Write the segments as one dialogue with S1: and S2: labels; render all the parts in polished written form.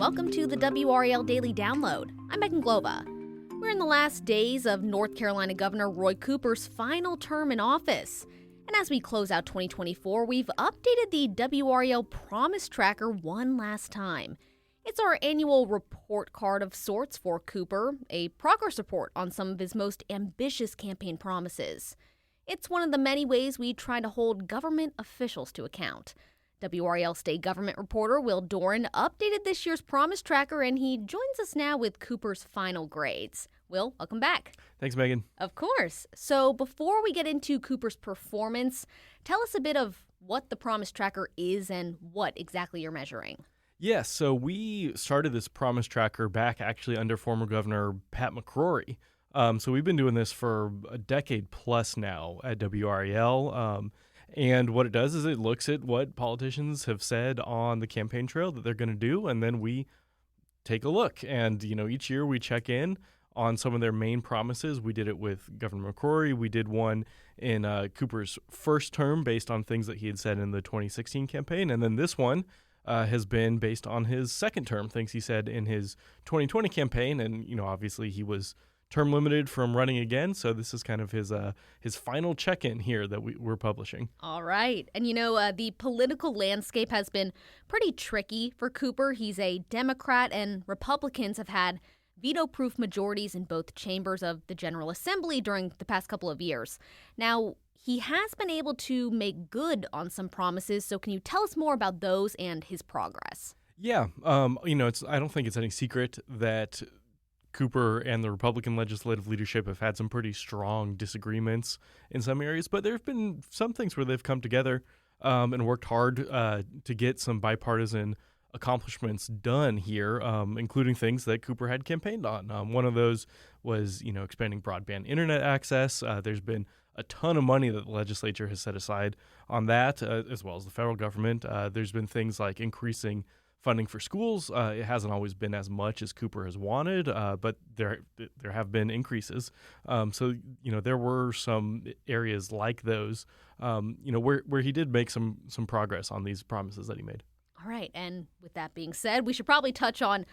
S1: welcome to the WRAL Daily Download. I'm Megan Glova. We're in the last days of North Carolina Governor Roy Cooper's final term in office. And as we close out 2024, we've updated the WRAL Promise Tracker one last time. It's our annual report card of sorts for Cooper, a progress report on some of his most ambitious campaign promises. It's one of the many ways we try to hold government officials to account. WRAL State Government reporter Doran updated this year's Promise Tracker, and he joins us now with Cooper's final grades. Will, welcome back.
S2: Thanks, Megan.
S1: Of course. So before we get into Cooper's performance, tell us a bit of what the Promise Tracker is and what exactly you're measuring.
S2: Yes, so we started this Promise Tracker back actually under former Governor Pat McCrory. So we've been doing this for a decade plus now at WRAL. And what it does is it looks at what politicians have said on the campaign trail that they're going to do, and then we take a look. And, each year we check in on some of their main promises. We did it with Governor McCrory. We did one in Cooper's first term based on things that he had said in the 2016 campaign. And then this one has been based on his second term, things he said in his 2020 campaign. And, obviously he was term limited from running again. So this is kind of his final check-in here that we're publishing.
S1: All right. And, the political landscape has been pretty tricky for Cooper. He's a Democrat, and Republicans have had veto-proof majorities in both chambers of the General Assembly during the past couple of years. Now, he has been able to make good on some promises. So can you tell us more about those and his progress?
S2: Yeah. I don't think it's any secret that Cooper and the Republican legislative leadership have had some pretty strong disagreements in some areas, but there have been some things where they've come together and worked hard to get some bipartisan accomplishments done here, including things that Cooper had campaigned on. One of those was, expanding broadband internet access. There's been a ton of money that the legislature has set aside on that, as well as the federal government. There's been things like increasing funding for schools. It hasn't always been as much as Cooper has wanted, but there have been increases. So there were some areas like those, where he did make some progress on these promises that he made.
S1: All right, and with that being said, we should probably touch on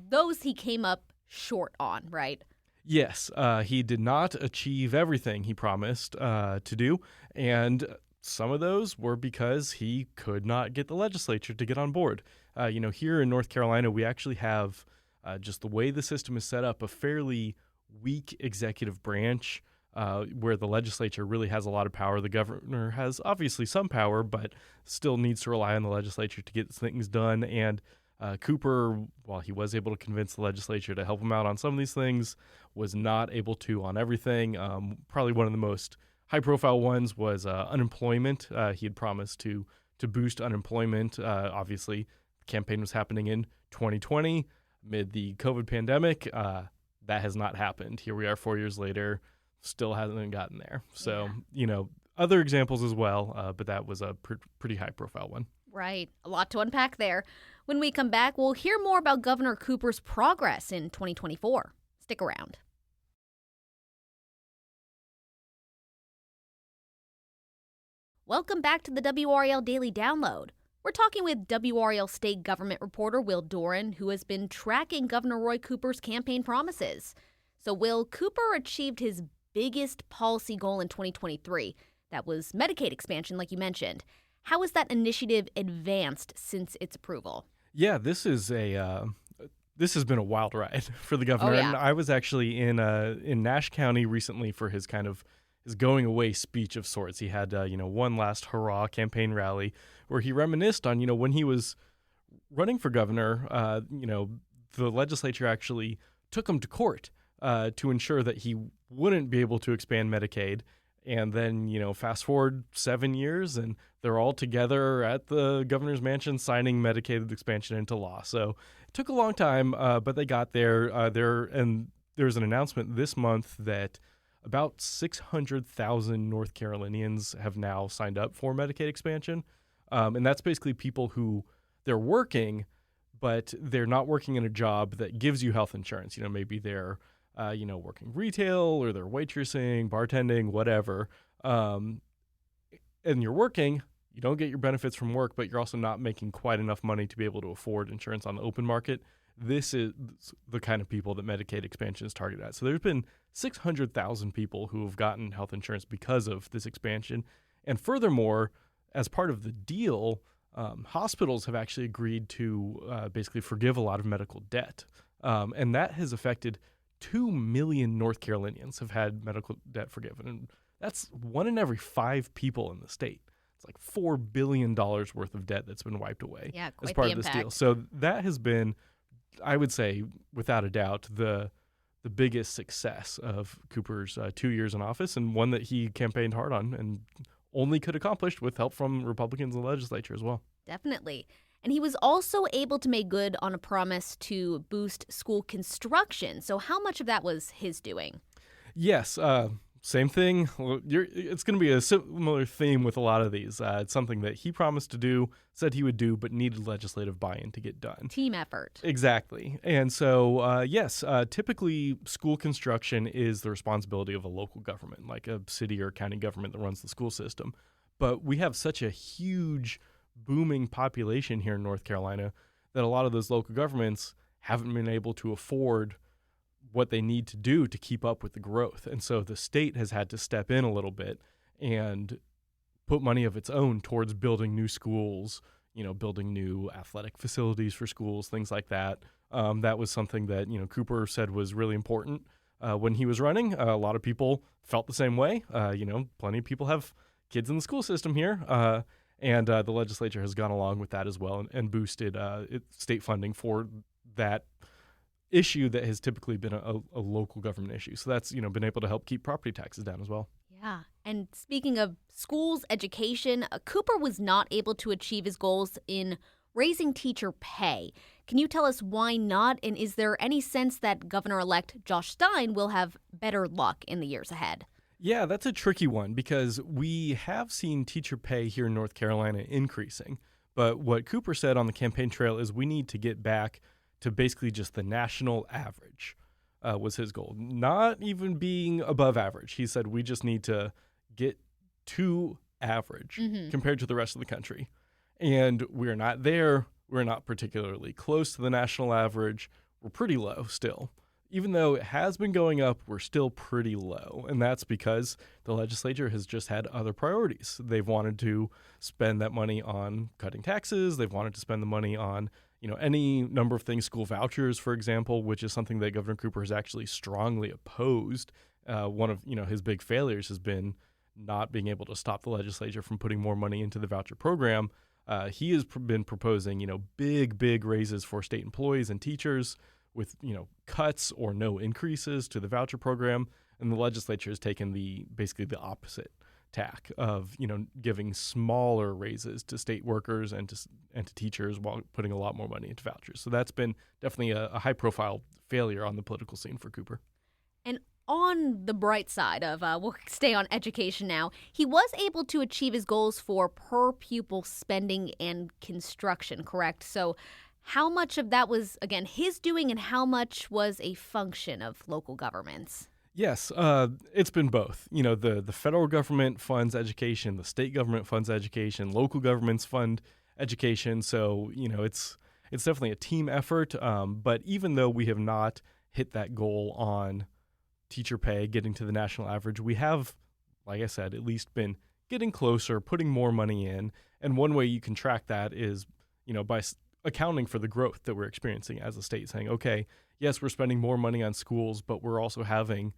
S1: those he came up short on, right?
S2: Yes, he did not achieve everything he promised to do, and some of those were because he could not get the legislature to get on board. Here in North Carolina, we actually have, just the way the system is set up, a fairly weak executive branch where the legislature really has a lot of power. The governor has obviously some power, but still needs to rely on the legislature to get things done. And Cooper, while he was able to convince the legislature to help him out on some of these things, was not able to on everything. Probably one of the most high-profile ones was unemployment. He had promised to boost unemployment. Obviously, the campaign was happening in 2020 amid the COVID pandemic. That has not happened. Here we are 4 years later, still hasn't gotten there. So, other examples as well, but that was a pretty high-profile one.
S1: Right. A lot to unpack there. When we come back, we'll hear more about Governor Cooper's progress in 2024. Stick around. Welcome back to the WRAL Daily Download. We're talking with WRAL State Government reporter Doran, who has been tracking Governor Roy Cooper's campaign promises. So, Cooper achieved his biggest policy goal in 2023. That was Medicaid expansion, like you mentioned. How has that initiative advanced since its approval?
S2: Yeah, this has been a wild ride for the governor.
S1: Oh, yeah.
S2: And I was actually in Nash County recently for his his going away speech of sorts. He had one last hurrah campaign rally where he reminisced on when he was running for governor. The legislature actually took him to court to ensure that he wouldn't be able to expand Medicaid. And then, fast forward 7 years, and they're all together at the governor's mansion signing Medicaid expansion into law. So it took a long time, but they got there. And there's an announcement this month that about 600,000 North Carolinians have now signed up for Medicaid expansion. And that's basically people who they're working, but they're not working in a job that gives you health insurance. Maybe they're working retail or they're waitressing, bartending, whatever. And you're working, you don't get your benefits from work, but you're also not making quite enough money to be able to afford insurance on the open market. This is the kind of people that Medicaid expansion is targeted at. So there's been 600,000 people who have gotten health insurance because of this expansion. And furthermore, as part of the deal, hospitals have actually agreed to basically forgive a lot of medical debt. And that has affected 2 million North Carolinians have had medical debt forgiven. And that's 1 in every 5 people in the state. It's like $4 billion worth of debt that's been wiped away as part of this deal. So that has been, I would say, without a doubt, the biggest success of Cooper's 2 years in office, and one that he campaigned hard on and only could accomplish with help from Republicans in the legislature as well.
S1: Definitely. And he was also able to make good on a promise to boost school construction. So how much of that was his doing?
S2: Yes. Same thing. It's going to be a similar theme with a lot of these. It's something that he promised to do, said he would do, but needed legislative buy-in to get done.
S1: Team effort.
S2: Exactly. And so, yes, typically school construction is the responsibility of a local government, like a city or county government that runs the school system. But we have such a huge, booming population here in North Carolina that a lot of those local governments haven't been able to afford what they need to do to keep up with the growth. And so the state has had to step in a little bit and put money of its own towards building new schools, building new athletic facilities for schools, things like that. That was something that, Cooper said was really important when he was running. A lot of people felt the same way. Plenty of people have kids in the school system here. And the legislature has gone along with that as well and boosted state funding for that issue that has typically been a local government issue. So that's, been able to help keep property taxes down as well.
S1: Yeah. And speaking of schools, education, Cooper was not able to achieve his goals in raising teacher pay. Can you tell us why not? And is there any sense that Governor-elect Josh Stein will have better luck in the years ahead?
S2: Yeah, that's a tricky one because we have seen teacher pay here in North Carolina increasing. But what Cooper said on the campaign trail is we need to get back to basically just the national average was his goal, not even being above average. He said we just need to get to average compared to the rest of the country. And we're not there. We're not particularly close to the national average. We're pretty low still. Even though it has been going up, we're still pretty low. And that's because the legislature has just had other priorities. They've wanted to spend that money on cutting taxes. They've wanted to spend the money on any number of things, school vouchers, for example, which is something that Governor Cooper has actually strongly opposed. One of his big failures has been not being able to stop the legislature from putting more money into the voucher program. He has been proposing, big raises for state employees and teachers with, cuts or no increases to the voucher program. And the legislature has taken basically the opposite tack of, giving smaller raises to state workers and to teachers while putting a lot more money into vouchers. So that's been definitely a high-profile failure on the political scene for Cooper.
S1: And on the bright side of, we'll stay on education now, he was able to achieve his goals for per-pupil spending and construction, correct? So how much of that was, again, his doing and how much was a function of local governments?
S2: Yes, it's been both. The federal government funds education, the state government funds education, local governments fund education. So, it's definitely a team effort. But even though we have not hit that goal on teacher pay, getting to the national average, we have, like I said, at least been getting closer, putting more money in. And one way you can track that is, by accounting for the growth that we're experiencing as a state, saying, okay, yes, we're spending more money on schools, but we're also having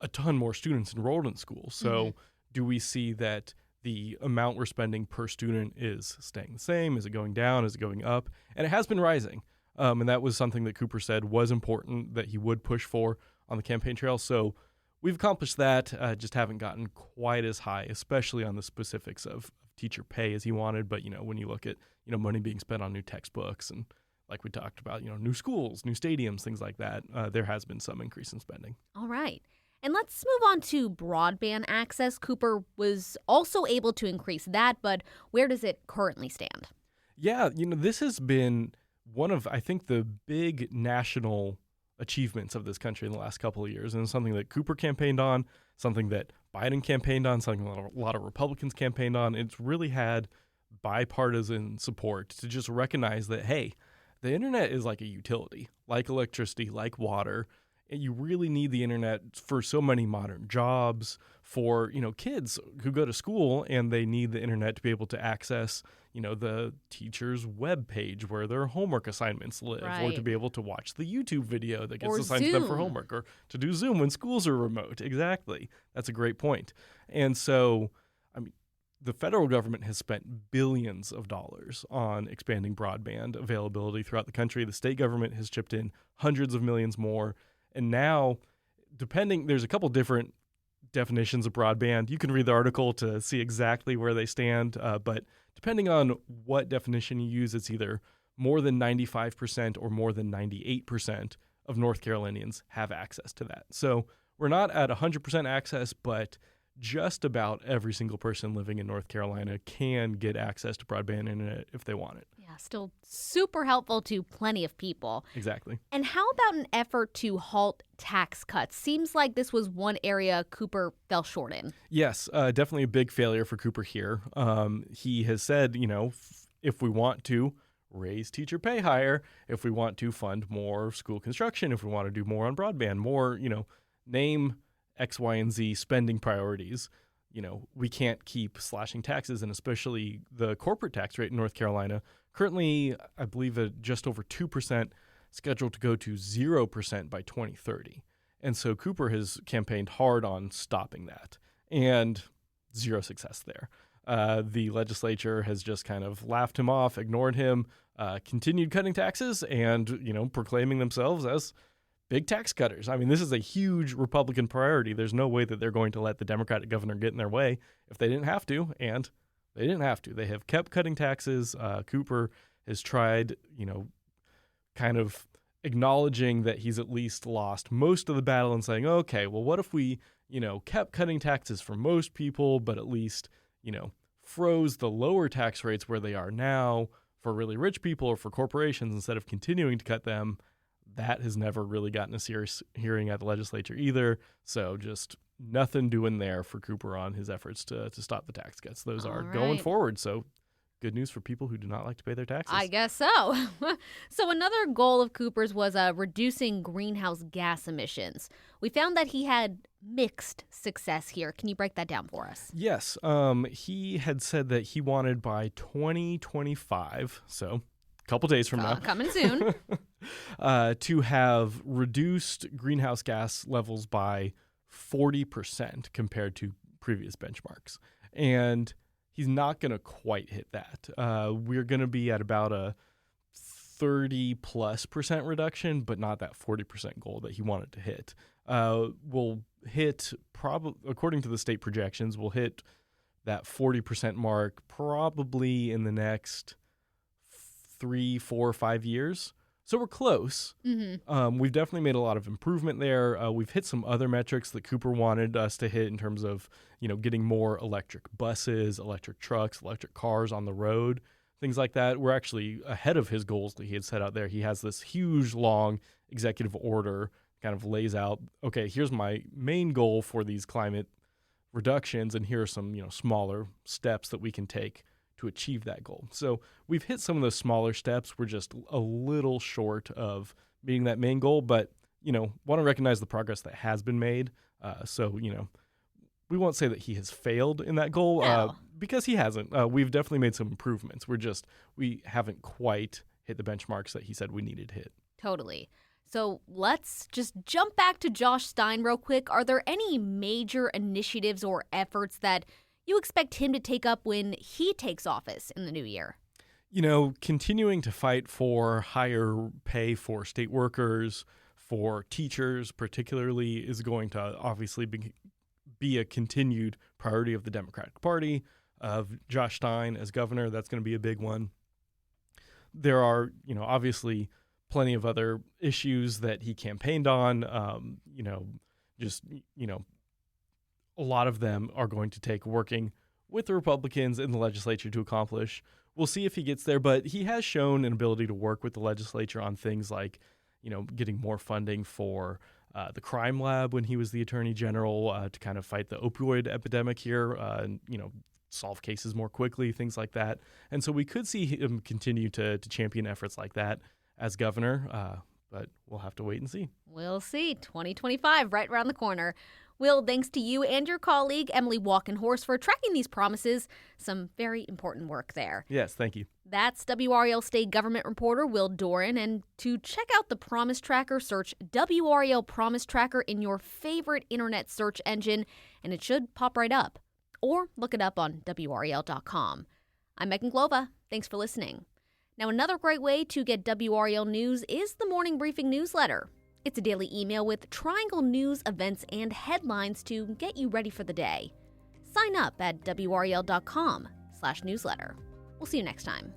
S2: a ton more students enrolled in schools. So do we see that the amount we're spending per student is staying the same? Is it going down? Is it going up? And it has been rising. And that was something that Cooper said was important that he would push for on the campaign trail. So we've accomplished that, just haven't gotten quite as high, especially on the specifics of teacher pay as he wanted. But, when you look at, money being spent on new textbooks and like we talked about, new schools, new stadiums, things like that, there has been some increase in spending.
S1: All right. And let's move on to broadband access. Cooper was also able to increase that, but where does it currently stand?
S2: Yeah, this has been one of, I think, the big national achievements of this country in the last couple of years, and something that Cooper campaigned on, something that Biden campaigned on, something that a lot of Republicans campaigned on. It's really had bipartisan support to just recognize that, hey, the internet is like a utility, like electricity, like water. And you really need the internet for so many modern jobs, for, kids who go to school and they need the internet to be able to access, the teacher's web page where their homework assignments live, or to be able to watch the YouTube video that gets assigned to them for homework, or to do Zoom when schools are remote. Exactly. That's a great point. And so, the federal government has spent billions of dollars on expanding broadband availability throughout the country. The state government has chipped in hundreds of millions more. And now, there's a couple different definitions of broadband. You can read the article to see exactly where they stand. But depending on what definition you use, it's either more than 95% or more than 98% of North Carolinians have access to that. So we're not at 100% access, but just about every single person living in North Carolina can get access to broadband internet if they want it.
S1: Yeah, still super helpful to plenty of people.
S2: Exactly.
S1: And how about an effort to halt tax cuts? Seems like this was one area Cooper fell short in.
S2: Yes, definitely a big failure for Cooper here. He has said, if we want to raise teacher pay higher, if we want to fund more school construction, if we want to do more on broadband, more, name X, Y, and Z spending priorities, we can't keep slashing taxes, and especially the corporate tax rate in North Carolina. Currently, I believe at just over 2%, scheduled to go to 0% by 2030. And so Cooper has campaigned hard on stopping that, and zero success there. The legislature has just kind of laughed him off, ignored him, continued cutting taxes, and, proclaiming themselves as big tax cutters. This is a huge Republican priority. There's no way that they're going to let the Democratic governor get in their way if they didn't have to, and they didn't have to. They have kept cutting taxes. Cooper has tried, kind of acknowledging that he's at least lost most of the battle and saying, okay, well, what if we, kept cutting taxes for most people, but at least, froze the lower tax rates where they are now for really rich people or for corporations instead of continuing to cut them. That has never really gotten a serious hearing at the legislature either. So just nothing doing there for Cooper on his efforts to stop the tax cuts. Those are going forward. So good news for people who do not like to pay their taxes.
S1: I guess so. So another goal of Cooper's was reducing greenhouse gas emissions. We found that he had mixed success here. Can you break that down for us?
S2: Yes. He had said that he wanted by 2025, so a couple days from now.
S1: Coming soon.
S2: To have reduced greenhouse gas levels by 40% compared to previous benchmarks. And he's not going to quite hit that. We're going to be at about a 30+% reduction, but not that 40% goal that he wanted to hit. We'll hit, according to the state projections, we'll hit that 40% mark probably in the next 3, 4, 5 years. So we're close. Mm-hmm. We've definitely made a lot of improvement there. We've hit some other metrics that Cooper wanted us to hit in terms of, getting more electric buses, electric trucks, electric cars on the road, things like that. We're actually ahead of his goals that he had set out there. He has this huge, long executive order, kind of lays out, okay, here's my main goal for these climate reductions, and here are some, smaller steps that we can take to achieve that goal. So we've hit some of those smaller steps. We're just a little short of meeting that main goal, but, want to recognize the progress that has been made. So, we won't say that he has failed in that goal because he hasn't. We've definitely made some improvements. We haven't quite hit the benchmarks that he said we needed to hit.
S1: Totally. So let's just jump back to Josh Stein real quick. Are there any major initiatives or efforts that you expect him to take up when he takes office in the new year?
S2: Continuing to fight for higher pay for state workers, for teachers particularly, is going to obviously be a continued priority of the Democratic Party, of Josh Stein as governor. That's going to be a big one. There are, obviously plenty of other issues that he campaigned on, a lot of them are going to take working with the Republicans in the legislature to accomplish. We'll see if he gets there, but he has shown an ability to work with the legislature on things like, getting more funding for the crime lab when he was the attorney general to kind of fight the opioid epidemic here, solve cases more quickly, things like that. And so we could see him continue to champion efforts like that as governor, but we'll have to wait and see.
S1: We'll see. 2025 right around the corner. Will, thanks to you and your colleague, Emily Walkenhorst, for tracking these promises. Some very important work there.
S2: Yes, thank you.
S1: That's WRAL State Government reporter Will Doran. And to check out the Promise Tracker, search WRAL Promise Tracker in your favorite internet search engine, and it should pop right up. Or look it up on WRAL.com. I'm Megan Glova. Thanks for listening. Now, another great way to get WRAL news is the Morning Briefing newsletter. It's a daily email with Triangle news, events, and headlines to get you ready for the day. Sign up at WRAL.com/newsletter. We'll see you next time.